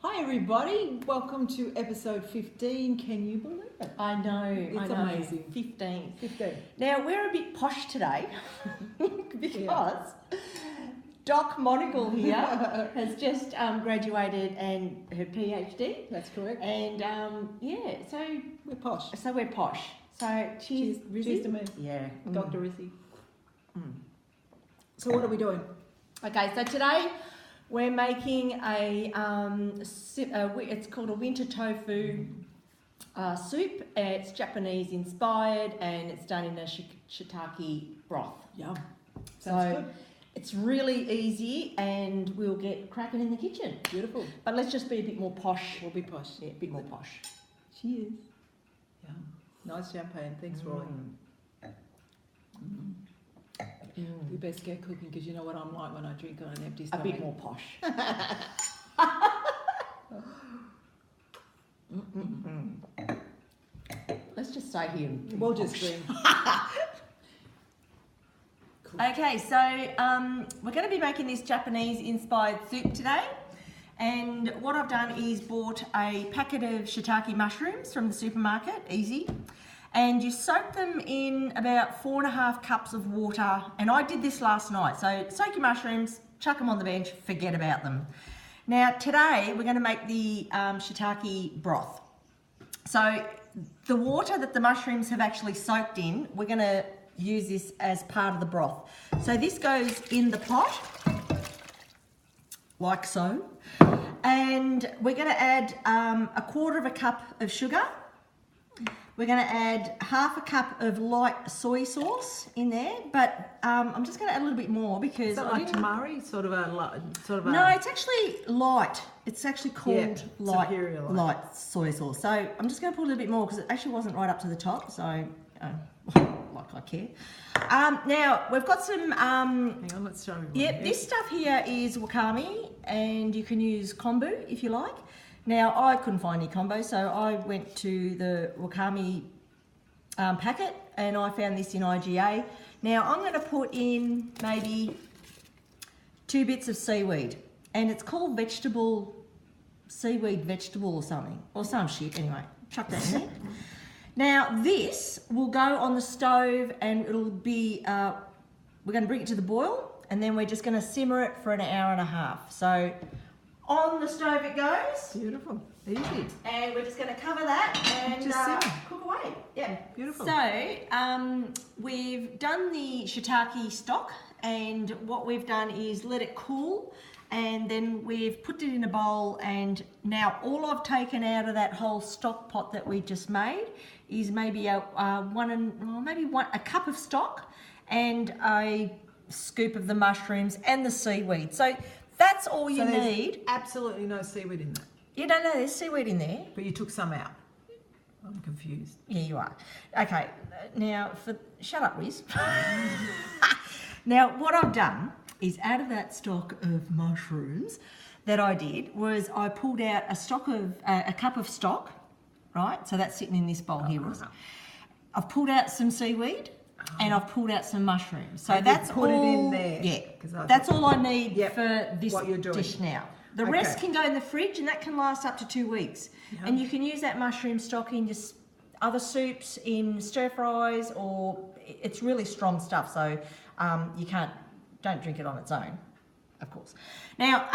Hi everybody, welcome to episode 15. Can you believe it? I know, It's amazing. 15. 15. Now, we're a bit posh today because Doc Monagle here has just graduated and her PhD. That's correct. And so We're posh. we're posh. So cheers, Rizzy. Cheers to me. Yeah. Dr. Rissy. So what are we doing? Okay, so today we're making it's called a winter tofu soup. It's Japanese inspired and it's done in a shiitake broth. Yum. So Sounds good. it's really easy and we'll get cracking in the kitchen. Beautiful. But let's just be a bit more posh. We'll be posh. Yeah, a bit more posh. Cheers. Yum. Nice champagne. Thanks, Roy. You best get cooking because you know what I'm like when I drink on an empty A stomach. bit more posh. Let's just stay here. We'll just drink. Okay, so we're going to be making this Japanese-inspired soup today. And what I've done is bought a packet of shiitake mushrooms from the supermarket, easy. And you soak them in about 4.5 cups of water. And I did this last night. So soak your mushrooms, chuck them on the bench, forget about them. Now today we're going to make the shiitake broth. So the water that the mushrooms have actually soaked in, we're going to use this as part of the broth. So this goes in the pot, like so. And we're going to add 1/4 cup of sugar. We're going to add 1/2 cup of light soy sauce in there, but I'm just going to add a little bit more because Is that like tamari? Sort of a... No, it's actually light. It's actually called superior light soy sauce. So I'm just going to put a little bit more because it actually wasn't right up to the top. So, like I care. Now we've got some. Hang on, let's show you. Yeah, this stuff here is wakame, and you can use kombu if you like. Now, I couldn't find any kombu, so I went to the wakame packet and I found this in IGA. Now, I'm going to put in maybe 2 bits of seaweed, and it's called seaweed vegetable or something, or some shit anyway. Chuck that in there. Now, this will go on the stove and it'll be, we're going to bring it to the boil, and then we're just going to simmer it for 1.5 hours. So, on the stove it goes. Beautiful. Easy. And we're just going to cover that and Just simmer. cook away. Yeah. Beautiful. So, we've done the shiitake stock, and what we've done is let it cool, and then we've put it in a bowl, and now all I've taken out of that whole stock pot that we just made is maybe a cup of stock and a scoop of the mushrooms and the seaweed. So that's all you need. Absolutely no seaweed in that. You don't know there's seaweed in there. But you took some out. I'm confused. Yeah, you are. Okay, now shut up, Riz. Now, what I've done is out of that stock of mushrooms that I did was I pulled out a cup of stock, right? So that's sitting in this bowl here, Riz. I've pulled out some seaweed. And I've pulled out some mushrooms. So that's put all, it in there. Yeah, that's all I need for this what you're doing. dish now. The rest can go in the fridge, and that can last up to 2 weeks. Yum. And you can use that mushroom stock in just other soups, in stir fries, or it's really strong stuff. So don't drink it on its own, of course. Now,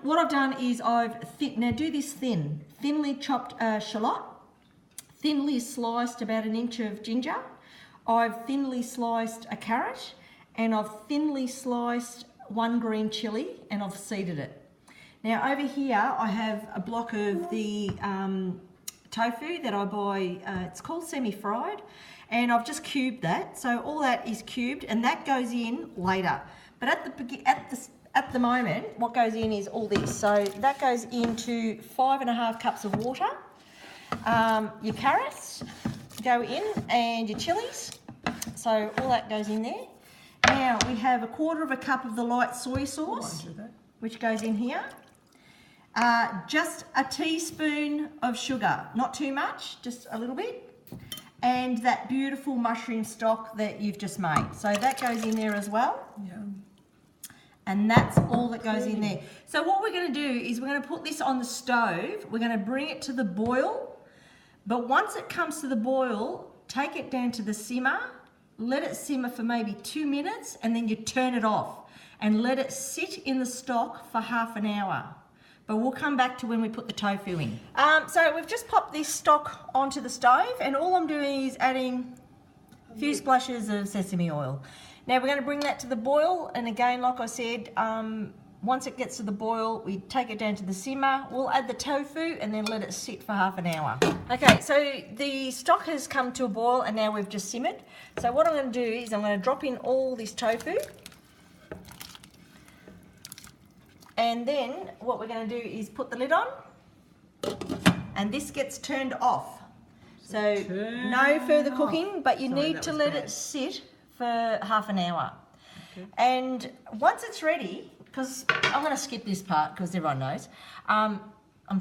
what I've done is now do this thinly chopped shallot, thinly sliced about 1 inch of ginger. I've thinly sliced a carrot, and I've thinly sliced 1 green chilli, and I've seeded it. Now over here I have a block of the tofu that I buy, it's called semi-fried, and I've just cubed that. So all that is cubed, and that goes in later. But at the moment, what goes in is all this. So that goes into 5.5 cups of water. Your carrots go in, and your chilies. So all that goes in there. Now we have 1/4 cup of the light soy sauce, which goes in here. Just a teaspoon of sugar, not too much, just a little bit. And that beautiful mushroom stock that you've just made. So that goes in there as well. Yeah. And that's all that goes in there. So what we're going to do is we're going to put this on the stove. We're going to bring it to the boil. But once it comes to the boil, take it down to the simmer. Let it simmer for maybe 2 minutes and then you turn it off. And let it sit in the stock for half an hour. But we'll come back to when we put the tofu in. So we've just popped this stock onto the stove and all I'm doing is adding a few splashes of sesame oil. Now we're going to bring that to the boil, and again, like I said, once it gets to the boil, we take it down to the simmer, we'll add the tofu and then let it sit for half an hour. Okay, so the stock has come to a boil and now we've just simmered. So what I'm going to do is I'm going to drop in all this tofu. And then what we're going to do is put the lid on and this gets turned off. So no further cooking, but you need to let it sit for half an hour. Okay. And once it's ready, because I'm going to skip this part because everyone knows, I'm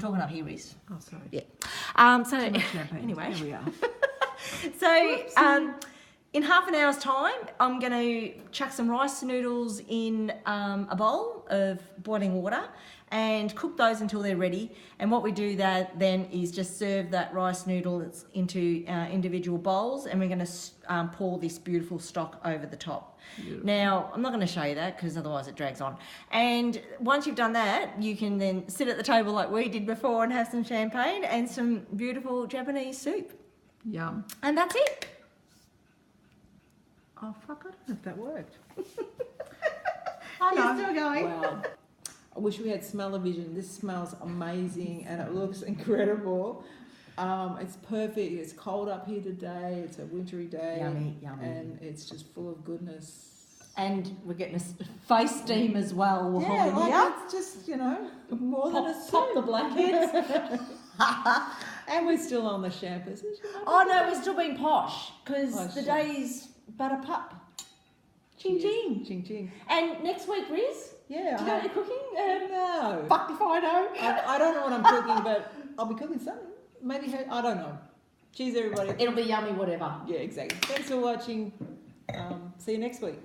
talking up here, Ris. Oh, sorry. Yeah. So anyway, here we are. So in half an hour's time, I'm going to chuck some rice noodles in a bowl of boiling water and cook those until they're ready. And what we do then is just serve that rice noodle into individual bowls, and we're going to pour this beautiful stock over the top. Beautiful. Now, I'm not going to show you that because otherwise it drags on. And once you've done that, you can then sit at the table like we did before and have some champagne and some beautiful Japanese soup. Yum. And that's it. Oh, fuck, I don't know if that worked. I know. Still going. Wow. I wish we had smell-o-vision. This smells amazing and it looks incredible. It's perfect. It's cold up here today. It's a wintry day. Yummy, yummy. And it's just full of goodness. And we're getting a face steam as well. Yeah, like it's just, more than a soup. Pop the blankets. And we're still on the shampoos. Oh no, we're still being posh because the day's butter pup. Ching ching. Ching ching. And next week, Riz? Yeah. Do you know what you're cooking? No. Fuck if I know. I don't know what I'm cooking, but I'll be cooking something. Maybe, I don't know. Cheers, everybody. It'll be yummy, whatever. Yeah, exactly. Thanks for watching. See you next week.